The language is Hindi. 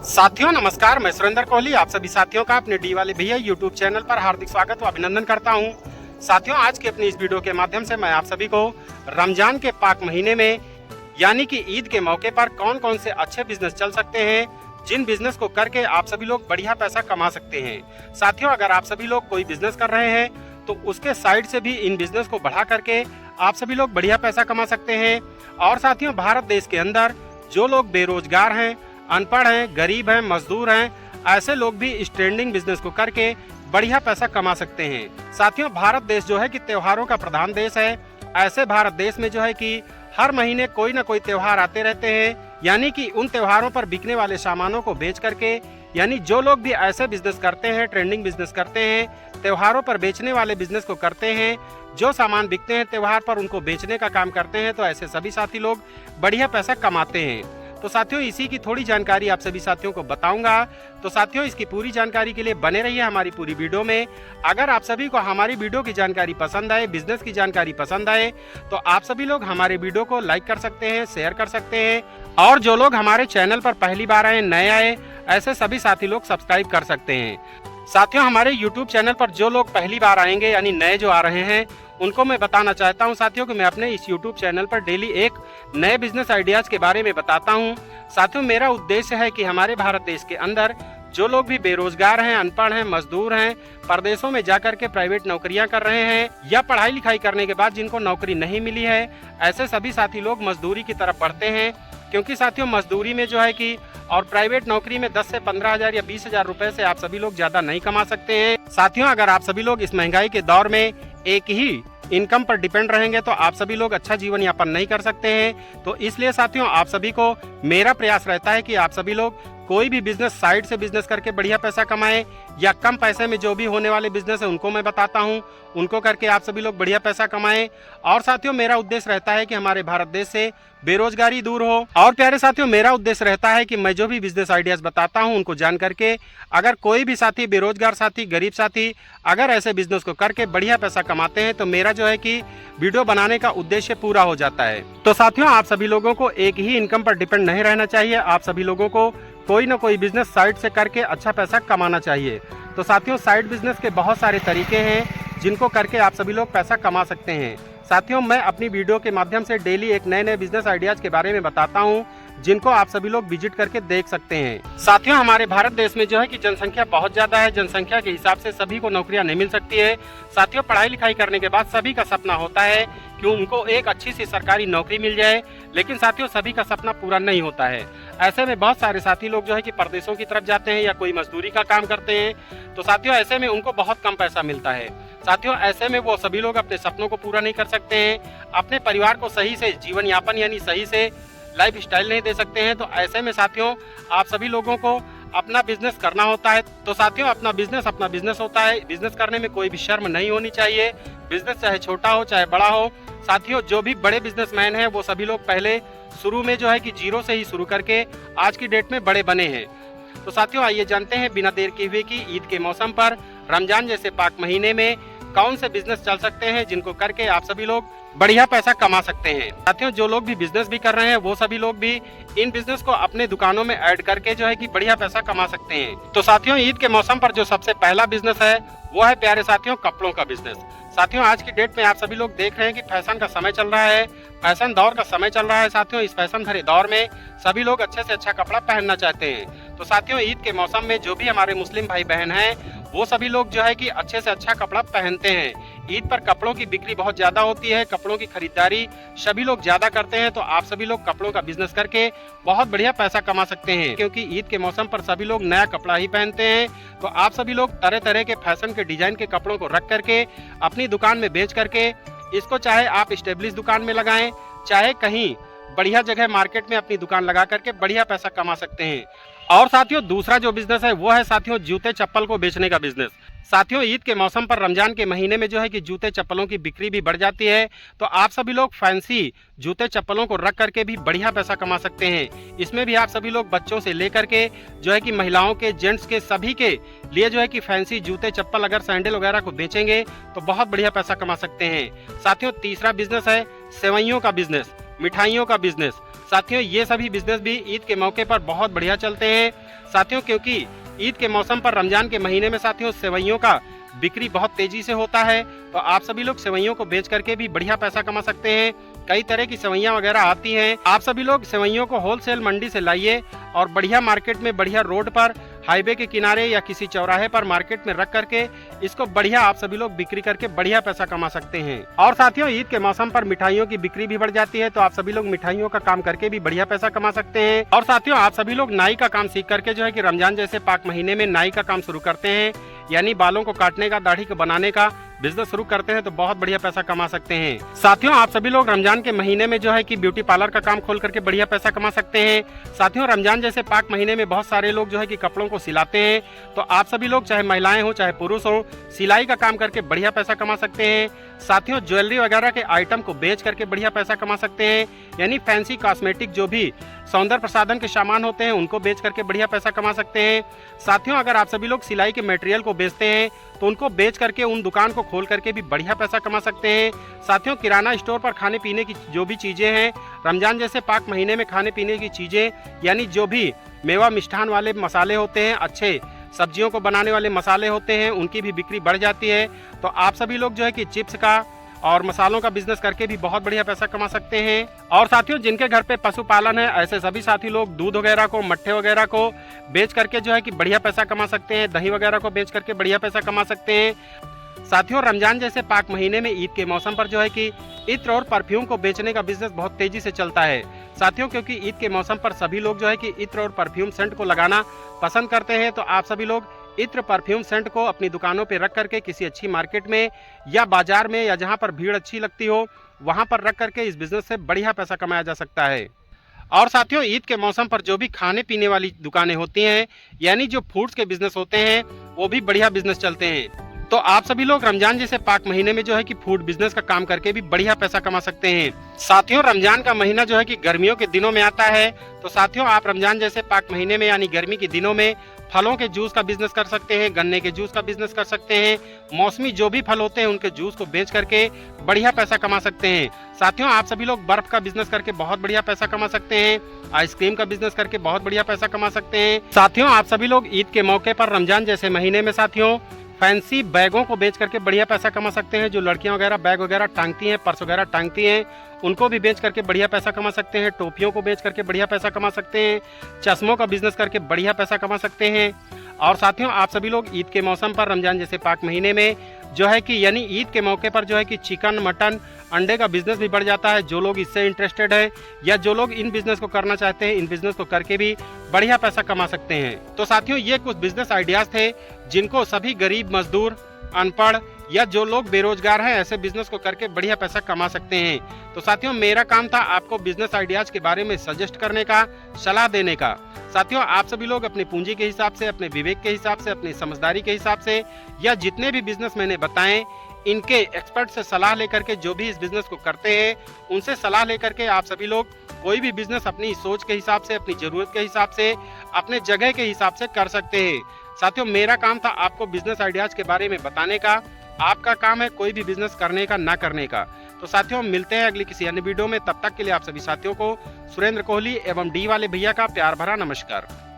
साथियों नमस्कार, मैं सुरेंद्र कोहली आप सभी साथियों का अपने डी वाले भैया यूट्यूब चैनल पर हार्दिक स्वागत व अभिनंदन करता हूं। साथियों आज की अपनी इस वीडियो के माध्यम से मैं आप सभी को रमजान के पाक महीने में यानी कि ईद के मौके पर कौन कौन से अच्छे बिजनेस चल सकते हैं, जिन बिजनेस को करके आप सभी लोग बढ़िया पैसा कमा सकते हैं। साथियों अगर आप सभी लोग कोई बिजनेस कर रहे हैं तो उसके साइड से भी इन बिजनेस को बढ़ा करके आप सभी लोग बढ़िया पैसा कमा सकते हैं। और साथियों भारत देश के अंदर जो लोग बेरोजगार हैं, अनपढ़ हैं, गरीब हैं, मजदूर हैं, ऐसे लोग भी इस ट्रेंडिंग बिजनेस को करके बढ़िया पैसा कमा सकते हैं। साथियों भारत देश जो है कि त्योहारों का प्रधान देश है। ऐसे भारत देश में जो है कि हर महीने कोई ना कोई त्योहार आते रहते हैं, यानी कि उन त्योहारों पर बिकने वाले सामानों को बेच करके, यानी जो लोग भी ऐसे बिजनेस करते हैं, ट्रेंडिंग बिजनेस करते हैं, त्योहारों पर बेचने वाले बिजनेस को करते हैं, जो सामान बिकते हैं त्योहार पर उनको बेचने का काम करते हैं, तो ऐसे सभी साथी लोग बढ़िया पैसा कमाते हैं। तो साथियों इसी की थोड़ी जानकारी आप सभी साथियों को बताऊंगा। तो साथियों इसकी पूरी जानकारी के लिए बने रहिए हमारी पूरी वीडियो में। अगर आप सभी को हमारी वीडियो की जानकारी पसंद आए, बिजनेस की जानकारी पसंद आए, तो आप सभी लोग हमारे वीडियो को लाइक कर सकते हैं, शेयर कर सकते हैं। और जो लोग हमारे चैनल पर पहली बार आए, नए आए, ऐसे सभी साथी लोग सब्सक्राइब कर सकते हैं। साथियों हमारे YouTube चैनल पर जो लोग पहली बार आएंगे यानी नए जो आ रहे हैं, उनको मैं बताना चाहता हूं साथियों कि मैं अपने इस YouTube चैनल पर डेली एक नए बिजनेस आइडियाज के बारे में बताता हूं। साथियों मेरा उद्देश्य है कि हमारे भारत देश के अंदर जो लोग भी बेरोजगार हैं, अनपढ़ हैं, मजदूर हैं, परदेशों में जाकर के प्राइवेट नौकरियां कर रहे हैं या पढ़ाई लिखाई करने के बाद जिनको नौकरी नहीं मिली है, ऐसे सभी साथी लोग मजदूरी की तरफ बढ़ते हैं। क्योंकि साथियों मजदूरी में जो है कि और प्राइवेट नौकरी में 10 से 15,000 या 20,000 रुपए से आप सभी लोग ज्यादा नहीं कमा सकते हैं। साथियों अगर आप सभी लोग इस महंगाई के दौर में एक ही इनकम पर डिपेंड रहेंगे तो आप सभी लोग अच्छा जीवन यापन नहीं कर सकते हैं। तो इसलिए साथियों आप सभी को मेरा प्रयास रहता है कि आप सभी लोग कोई भी बिजनेस साइड से बिजनेस करके बढ़िया पैसा कमाएं, या कम पैसे में जो भी होने वाले बिजनेस है उनको मैं बताता हूं, उनको करके आप सभी लोग बढ़िया पैसा कमाएं। और साथियों मेरा उद्देश्य रहता है कि हमारे भारत देश से बेरोजगारी दूर हो। और प्यारे साथियों मेरा उद्देश्य रहता है कि मैं जो भी बिजनेस आइडियाज बताता हूं उनको जान करके अगर कोई भी साथी, बेरोजगार साथी, गरीब साथी अगर ऐसे बिजनेस को करके बढ़िया पैसा कमाते हैं तो मेरा जो है कि वीडियो बनाने का उद्देश्य पूरा हो जाता है। तो साथियों आप सभी लोगों को एक ही इनकम पर डिपेंड नहीं रहना चाहिए, आप सभी लोगों को कोई ना कोई बिजनेस साइड से करके अच्छा पैसा कमाना चाहिए। तो साथियों साइड बिजनेस के बहुत सारे तरीके हैं जिनको करके आप सभी लोग पैसा कमा सकते हैं। साथियों मैं अपनी वीडियो के माध्यम से डेली एक नए नए बिजनेस आइडियाज के बारे में बताता हूं, जिनको आप सभी लोग विजिट करके देख सकते हैं। साथियों हमारे भारत देश में जो है कि जनसंख्या बहुत ज्यादा है, जनसंख्या के हिसाब से सभी को नौकरियां नहीं मिल सकती है। साथियों पढ़ाई लिखाई करने के बाद सभी का सपना होता है कि उनको एक अच्छी सी सरकारी नौकरी मिल जाए, लेकिन साथियों सभी का सपना पूरा नहीं होता है। ऐसे में बहुत सारे साथी लोग जो है कि परदेशों की तरफ जाते हैं या कोई मजदूरी का काम करते हैं। तो साथियों ऐसे में उनको बहुत कम पैसा मिलता है। साथियों ऐसे में वो सभी लोग अपने सपनों को पूरा नहीं कर सकते हैं, अपने परिवार को सही से जीवन यापन यानी सही से लाइफ स्टाइल नहीं दे सकते हैं। तो ऐसे में साथियों आप सभी लोगों को अपना बिजनेस करना होता है। तो साथियों अपना बिजनेस होता है, बिजनेस करने में कोई भी शर्म नहीं होनी चाहिए, बिजनेस चाहे छोटा हो चाहे बड़ा हो। साथियों जो भी बड़े बिजनेसमैन हैं वो सभी लोग पहले शुरू में जो है कि जीरो से ही शुरू करके आज की डेट में बड़े बने हैं। तो साथियों आइए जानते हैं बिना देर किए हुए कि ईद के मौसम पर रमजान जैसे पाक महीने में कौन से बिजनेस चल सकते हैं जिनको करके आप सभी लोग बढ़िया पैसा कमा सकते हैं। साथियों जो लोग भी बिजनेस भी कर रहे हैं वो सभी लोग भी इन बिजनेस को अपने दुकानों में ऐड करके जो है कि बढ़िया पैसा कमा सकते हैं। तो साथियों ईद के मौसम पर जो सबसे पहला बिजनेस है वो है प्यारे साथियों कपड़ों का बिजनेस। साथियों आज की डेट में आप सभी लोग देख रहे हैं कि फैशन का समय चल रहा है, फैशन दौर का समय चल रहा है। साथियों इस फैशन भरे दौर में सभी लोग अच्छे से अच्छा कपड़ा पहनना चाहते हैं। तो साथियों ईद के मौसम में जो भी हमारे मुस्लिम भाई बहन हैं वो सभी लोग जो है कि अच्छे से अच्छा कपड़ा पहनते हैं। ईद पर कपड़ों की बिक्री बहुत ज्यादा होती है, कपड़ों की खरीदारी सभी लोग ज्यादा करते हैं। तो आप सभी लोग कपड़ों का बिजनेस करके बहुत बढ़िया पैसा कमा सकते हैं, क्योंकि ईद के मौसम पर सभी लोग नया कपड़ा ही पहनते हैं। तो आप सभी लोग तरह तरह के फैशन के डिजाइन के कपड़ों को रख करके अपनी दुकान में बेच करके इसको चाहे आप स्टेब्लिश दुकान में लगाएं, चाहे कहीं बढ़िया जगह मार्केट में अपनी दुकान लगा करके बढ़िया पैसा कमा सकते हैं। और साथियों दूसरा जो बिजनेस है वो है साथियों जूते चप्पल को बेचने का बिजनेस। साथियों ईद के मौसम पर रमजान के महीने में जो है कि जूते चप्पलों की बिक्री भी बढ़ जाती है। तो आप सभी लोग फैंसी जूते चप्पलों को रख करके भी बढ़िया पैसा कमा सकते हैं। इसमें भी आप सभी लोग बच्चों से लेकर के जो है कि महिलाओं के, जेंट्स के, सभी के लिए जो है कि फैंसी जूते चप्पल अगर सैंडल वगैरह को बेचेंगे तो बहुत बढ़िया पैसा कमा सकते हैं। साथियों तीसरा बिजनेस है सेवइयों का बिजनेस, मिठाइयों का बिजनेस। साथियों ये सभी बिजनेस भी ईद के मौके पर बहुत बढ़िया चलते हैं साथियों, क्योंकि ईद के मौसम पर रमजान के महीने में साथियों सेवइयों का बिक्री बहुत तेजी से होता है। तो आप सभी लोग सेवइयों को बेच करके भी बढ़िया पैसा कमा सकते हैं। कई तरह की सेवइयां वगैरह आती हैं। आप सभी लोग सेवइयों को होलसेल मंडी से लाइए और बढ़िया मार्केट में, बढ़िया रोड पर, हाईवे के किनारे या किसी चौराहे पर मार्केट में रख करके इसको बढ़िया आप सभी लोग बिक्री करके बढ़िया पैसा कमा सकते हैं। और साथियों ईद के मौसम पर मिठाइयों की बिक्री भी बढ़ जाती है, तो आप सभी लोग मिठाइयों का काम करके भी बढ़िया पैसा कमा सकते हैं। और साथियों आप सभी लोग नाई का काम सीख करके जो है कि रमजान जैसे पाक महीने में नाई का काम शुरू करते हैं, यानी बालों को काटने का, दाढ़ी को बनाने का बिजनेस शुरू करते हैं तो बहुत बढ़िया पैसा कमा सकते हैं। साथियों आप सभी लोग रमजान के महीने में जो है कि ब्यूटी पार्लर का काम खोल करके बढ़िया पैसा कमा सकते हैं। साथियों रमजान जैसे पाक महीने में बहुत सारे लोग जो है कि कपड़ों को सिलाते हैं, तो आप सभी लोग चाहे महिलाएं हो चाहे पुरुष हो, सिलाई का काम करके बढ़िया पैसा कमा सकते हैं। साथियों ज्वेलरी वगैरह के आइटम को बेच करके बढ़िया पैसा कमा सकते हैं, यानी फैंसी कॉस्मेटिक जो भी सौंदर्य प्रसाधन के सामान होते हैं उनको बेच करके बढ़िया पैसा कमा सकते हैं। साथियों अगर आप सभी लोग सिलाई के मटेरियल को बेचते हैं तो उनको बेच करके उन दुकान को खोल करके भी बढ़िया पैसा कमा सकते हैं। साथियों किराना स्टोर पर खाने पीने की जो भी चीजें हैं, रमजान जैसे पाक महीने में खाने पीने की चीजें, यानी जो भी मेवा मिष्ठान वाले मसाले होते हैं, अच्छे सब्जियों को बनाने वाले मसाले होते हैं, उनकी भी बिक्री बढ़ जाती है। तो आप सभी लोग जो है कि चिप्स का और मसालों का बिजनेस करके भी बहुत बढ़िया पैसा कमा सकते हैं। और साथियों जिनके घर पे पशुपालन है, ऐसे सभी साथी लोग दूध वगैरह को, मट्ठे वगैरह को बेच करके जो है कि बढ़िया पैसा कमा सकते हैं, दही वगैरह को बेच करके बढ़िया पैसा कमा सकते हैं। साथियों रमजान जैसे पाक महीने में ईद के मौसम पर जो है कि इत्र और परफ्यूम को बेचने का बिजनेस बहुत तेजी से चलता है साथियों, क्योंकि ईद के मौसम पर सभी लोग जो है कि इत्र और परफ्यूम सेंट को लगाना पसंद करते हैं। तो आप सभी लोग इत्र परफ्यूम सेंट को अपनी दुकानों पे रख करके किसी अच्छी मार्केट में या बाजार में या जहां पर भीड़ अच्छी लगती हो वहां पर रख करके इस बिजनेस से बढ़िया पैसा कमाया जा सकता है। और साथियों ईद के मौसम पर जो भी खाने पीने वाली दुकानें होती हैं, यानी जो फूड्स के बिजनेस होते हैं, वो भी बढ़िया बिजनेस चलते हैं। तो आप सभी लोग रमजान जैसे पाक महीने में जो है कि फूड बिजनेस का काम करके भी बढ़िया पैसा कमा सकते हैं। साथियों रमजान का महीना जो है कि गर्मियों के दिनों में आता है, तो साथियों आप रमजान जैसे पाक महीने में यानी गर्मी के दिनों में फलों के जूस का बिजनेस कर सकते हैं, गन्ने के जूस का बिजनेस कर सकते हैं। मौसमी जो भी फल होते हैं उनके जूस को बेच करके बढ़िया पैसा कमा सकते हैं। साथियों आप सभी लोग बर्फ का बिजनेस करके बहुत बढ़िया पैसा कमा सकते हैं, आइसक्रीम का बिजनेस करके बहुत बढ़िया पैसा कमा सकते हैं। साथियों आप सभी लोग ईद के मौके पर रमजान जैसे महीने में साथियों फैंसी बैगों को बेच करके बढ़िया पैसा कमा सकते हैं। जो लड़कियां वगैरह बैग वगैरह टांगती हैं, पर्स वगैरह टांगती हैं, उनको भी बेच करके बढ़िया पैसा कमा सकते हैं। टोपियों को बेच करके बढ़िया पैसा कमा सकते हैं। चश्मों का बिजनेस करके बढ़िया पैसा कमा सकते हैं। और साथियों आप सभी लोग ईद के मौसम पर रमजान जैसे पाक महीने में जो है कि यानी ईद के मौके पर जो है कि चिकन, मटन, अंडे का बिजनेस भी बढ़ जाता है। जो लोग इससे इंटरेस्टेड है या जो लोग इन बिजनेस को करना चाहते हैं, इन बिजनेस को करके भी बढ़िया पैसा कमा सकते हैं। तो साथियों ये कुछ बिजनेस आइडियाज थे जिनको सभी गरीब, मजदूर, अनपढ़ या जो लोग बेरोजगार हैं ऐसे बिजनेस को करके बढ़िया पैसा कमा सकते हैं। तो साथियों मेरा काम था आपको बिजनेस आइडियाज के बारे में सजेस्ट करने का, सलाह देने का। साथियों आप सभी लोग अपनी पूंजी के हिसाब से, अपने विवेक के हिसाब से, अपनी समझदारी के हिसाब से या जितने भी बिजनेस मैंने बताएं इनके एक्सपर्ट से सलाह लेकर के जो भी इस बिजनेस को करते हैं उनसे सलाह लेकर के आप सभी लोग कोई भी बिजनेस अपनी सोच के हिसाब से, अपनी जरूरत के हिसाब से, अपने जगह के हिसाब से कर सकते हैं। साथियों मेरा काम था आपको बिजनेस आइडियाज के बारे में बताने का, आपका काम है कोई भी बिजनेस करने का, ना करने का। तो साथियों मिलते हैं अगली किसी अन्य वीडियो में, तब तक के लिए आप सभी साथियों को सुरेंद्र कोहली एवं डी वाले भैया का प्यार भरा नमस्कार।